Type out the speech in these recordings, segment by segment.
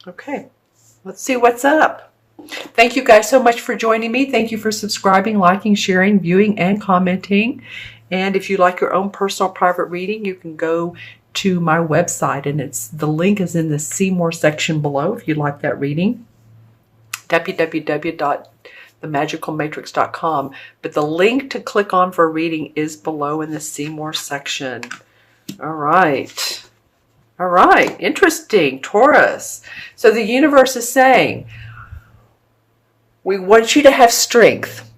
Okay, let's see what's up. Thank you guys so much for joining me. Thank you for subscribing, liking, sharing, viewing, and commenting. And if you like your own personal private reading, you can go to my website, and the link is in the See More section below if you'd like that reading. www.themagicalmatrix.com. But the link to click on for reading is below in the See More section. All right. All right. Interesting. Taurus. So the universe is saying, we want you to have strength.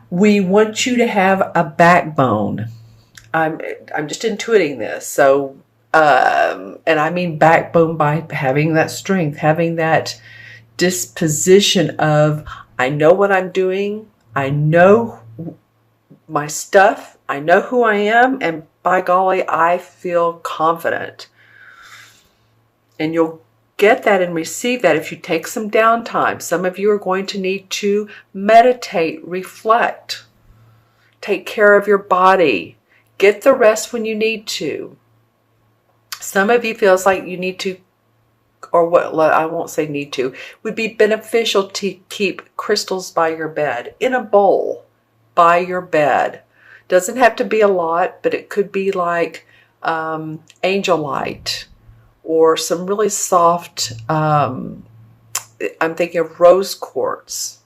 We want you to have a backbone. I'm just intuiting this. So, and I mean backbone by having that strength, having that disposition of, I know what I'm doing. I know my stuff. I know who I am. And by golly, I feel confident. And you'll get that and receive that if you take some downtime. Some of you are going to need to meditate, reflect, take care of your body, get the rest when you need to. Some of you feels like you need to, or what, I won't say need to, would be beneficial to keep crystals by your bed, in a bowl by your bed. Doesn't have to be a lot, but it could be like angel light, or some really soft, I'm thinking of rose quartz,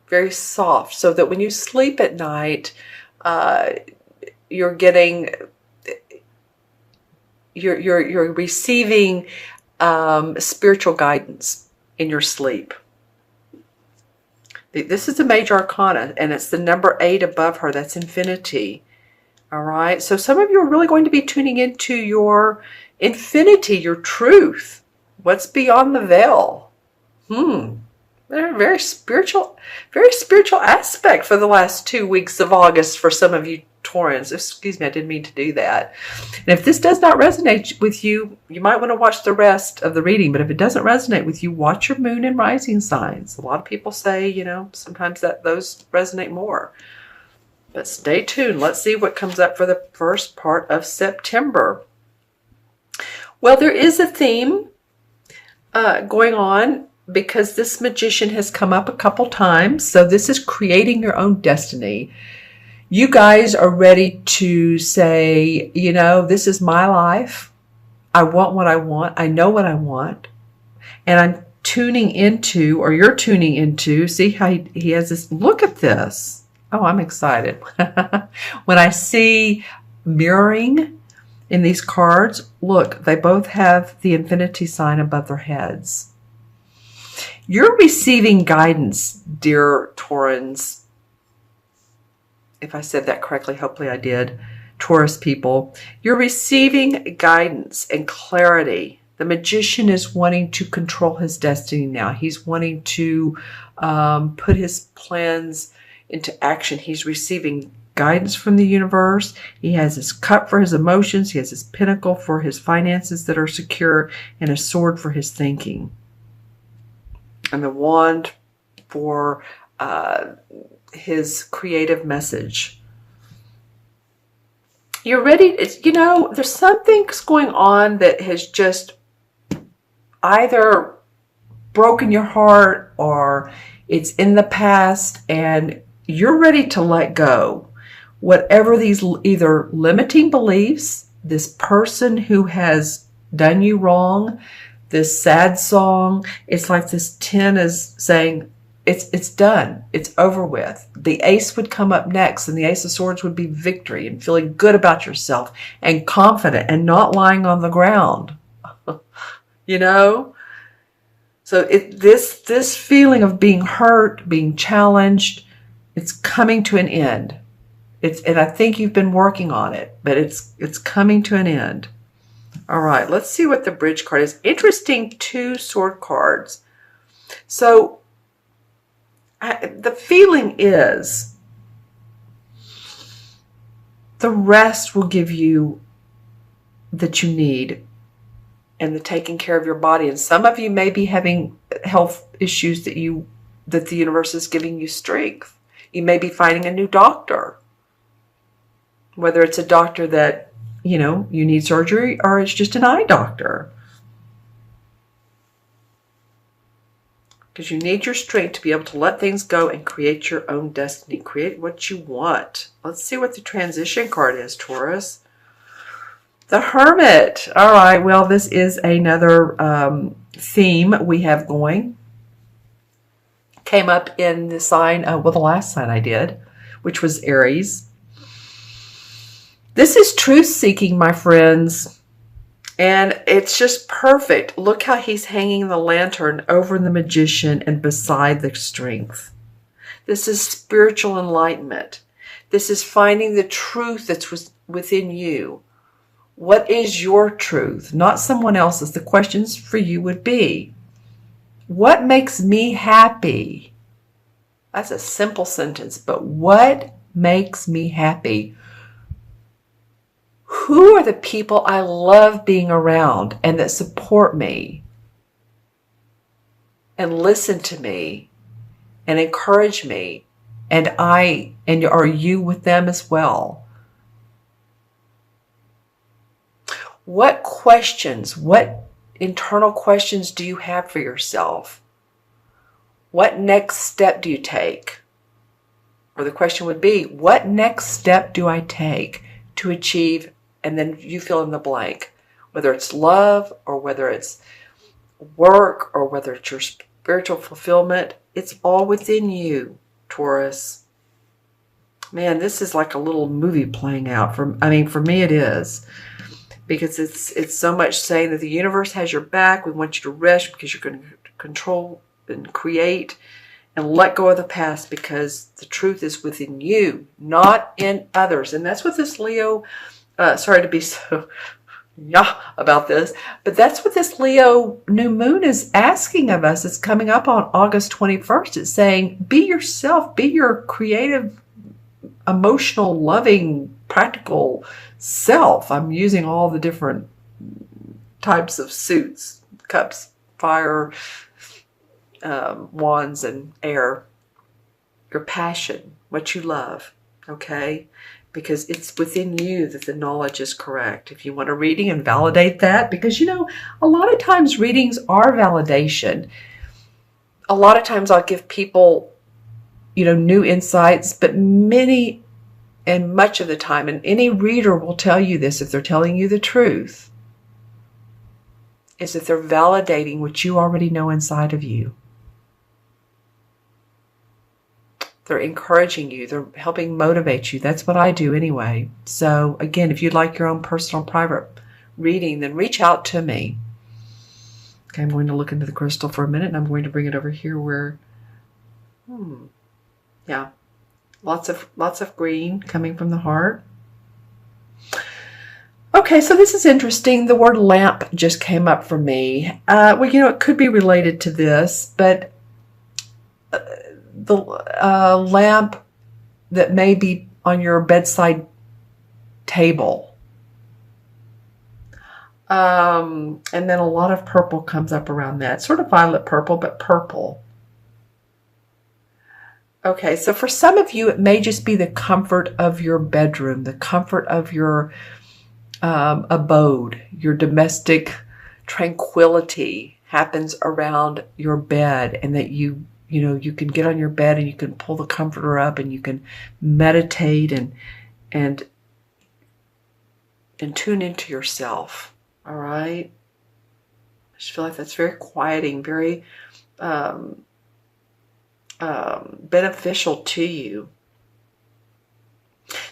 very soft, so that when you sleep at night, you're getting, you're receiving spiritual guidance in your sleep. This is a major arcana, and it's the number 8 above her. That's infinity. All right. So some of you are really going to be tuning into your infinity, your truth. What's beyond the veil? Very spiritual aspect for the last 2 weeks of August for some of you Taurans. Excuse me, I didn't mean to do that. And if this does not resonate with you, you might want to watch the rest of the reading. But if it doesn't resonate with you, watch your moon and rising signs. A lot of people say, sometimes that those resonate more. But stay tuned. Let's see what comes up for the first part of September. Well, there is a theme going on because this magician has come up a couple times. So this is creating your own destiny. You guys are ready to say, this is my life. I want what I want. I know what I want. And I'm tuning into, or you're tuning into, see how he has this, look at this. Oh, I'm excited. When I see mirroring in these cards, look, they both have the infinity sign above their heads. You're receiving guidance, dear Taurans. If I said that correctly, hopefully I did. Taurus people, you're receiving guidance and clarity. The magician is wanting to control his destiny now. He's wanting to put his plans into action. He's receiving guidance from the universe. He has his cup for his emotions. He has his pentacle for his finances that are secure, and a sword for his thinking. And the wand for his creative message. You're ready. There's something going on that has just either broken your heart or it's in the past, and you're ready to let go. Whatever these either limiting beliefs, this person who has done you wrong, this sad song, it's like this 10 is saying, it's done. It's over with. The ace would come up next, and the ace of swords would be victory and feeling good about yourself and confident and not lying on the ground. So this feeling of being hurt, being challenged, it's coming to an end. And I think you've been working on it, but it's coming to an end. All right, let's see what the bridge card is. Interesting 2 sword cards. So the feeling is the rest will give you that you need, and the taking care of your body. And some of you may be having health issues that the universe is giving you strength. You may be finding a new doctor, whether it's a doctor that, you need surgery, or it's just an eye doctor. because you need your strength to be able to let things go and create your own destiny. Create what you want. Let's see what the transition card is, Taurus. The Hermit. All right, well, this is another theme we have going. Came up in the sign, well, the last sign I did, which was Aries. This is truth-seeking, my friends. And it's just perfect. Look how he's hanging the lantern over the Magician and beside the Strength. This is spiritual enlightenment. This is finding the truth that's within you. What is your truth? Not someone else's. The questions for you would be, what makes me happy? That's a simple sentence, but what makes me happy? Who are the people I love being around and that support me and listen to me and encourage me? And are you with them as well? What questions, what internal questions do you have for yourself? What next step do you take? Or the question would be, what next step do I take to achieve? And then you fill in the blank, whether it's love or whether it's work or whether it's your spiritual fulfillment. It's all within you, Taurus. Man, this is like a little movie playing out. For me it is. Because it's so much saying that the universe has your back. We want you to rest because you're going to control and create and let go of the past, because the truth is within you, not in others. And that's what this Leo, sorry to be so about this, but that's what this Leo new moon is asking of us. It's coming up on August 21st. It's saying, be yourself, be your creative, emotional, loving, practical self. I'm using all the different types of suits, cups, fire, wands, and air. Your passion, what you love, okay? Because it's within you that the knowledge is correct. If you want a reading and validate that, because, a lot of times readings are validation. A lot of times I'll give people, new insights, but much of the time, and any reader will tell you this if they're telling you the truth, is that they're validating what you already know inside of you. They're encouraging you. They're helping motivate you. That's what I do anyway. So again, if you'd like your own personal private reading, then reach out to me. Okay, I'm going to look into the crystal for a minute, and I'm going to bring it over here where, yeah. Lots of green coming from the heart. Okay, so this is interesting. The word lamp just came up for me. It could be related to this, but the lamp that may be on your bedside table. And then a lot of purple comes up around that. Sort of violet purple, but purple. Okay, so for some of you, it may just be the comfort of your bedroom, the comfort of your abode, your domestic tranquility happens around your bed, and that you can get on your bed and you can pull the comforter up and you can meditate and tune into yourself. All right, I just feel like that's very quieting, very beneficial to you.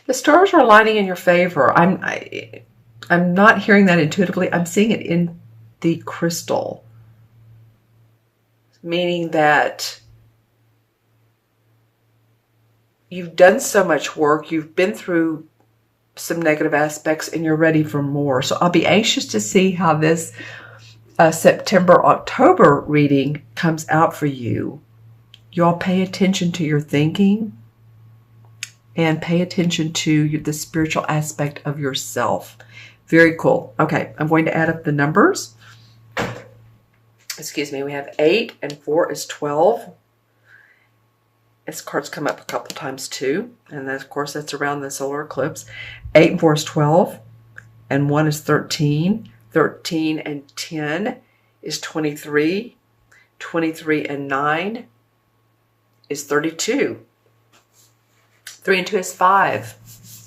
The stars are aligning in your favor. I'm not hearing that intuitively. I'm seeing it in the crystal, meaning that you've done so much work, you've been through some negative aspects, and you're ready for more. So I'll be anxious to see how this September-October reading comes out for you. Y'all pay attention to your thinking and pay attention to the spiritual aspect of yourself. Very cool. Okay, I'm going to add up the numbers. Excuse me, we have 8 and 4 is 12. This card's come up a couple times too. And then, of course, that's around the solar eclipse. 8 and 4 is 12. And 1 is 13. 13 and 10 is 23. 23 and 9 is 32. 3 and 2 is 5.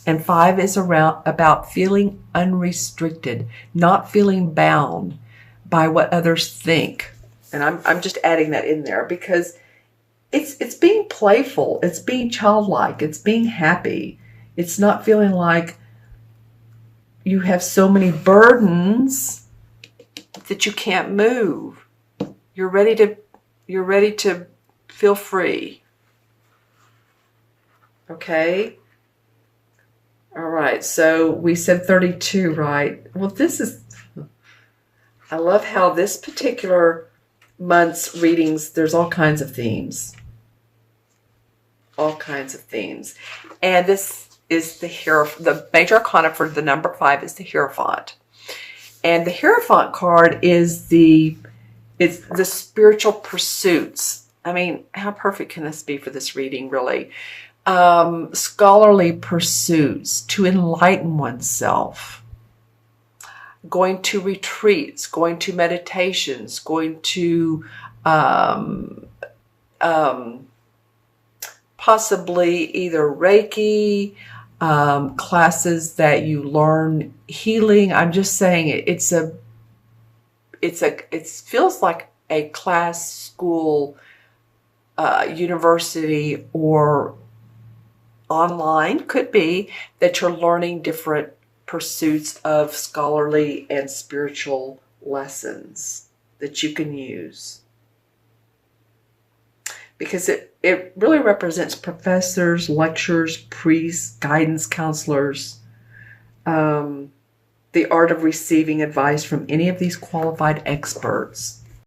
And 5 is about feeling unrestricted, not feeling bound by what others think. And I'm just adding that in there because it's being playful, it's being childlike, it's being happy. It's not feeling like you have so many burdens that you can't move. You're ready to feel free. Okay? All right, so we said 32, right? Well, I love how this particular month's readings, there's all kinds of themes. All kinds of themes. And this is the major arcana for the number 5 is the Hierophant. And the Hierophant card is the spiritual pursuits. I mean, how perfect can this be for this reading, really? Scholarly pursuits, to enlighten oneself, going to retreats, going to meditations, going to possibly either Reiki, classes that you learn healing. I'm just saying it feels like a class, school, university, or online, could be, that you're learning different pursuits of scholarly and spiritual lessons that you can use. Because it really represents professors, lecturers, priests, guidance counselors, the art of receiving advice from any of these qualified experts.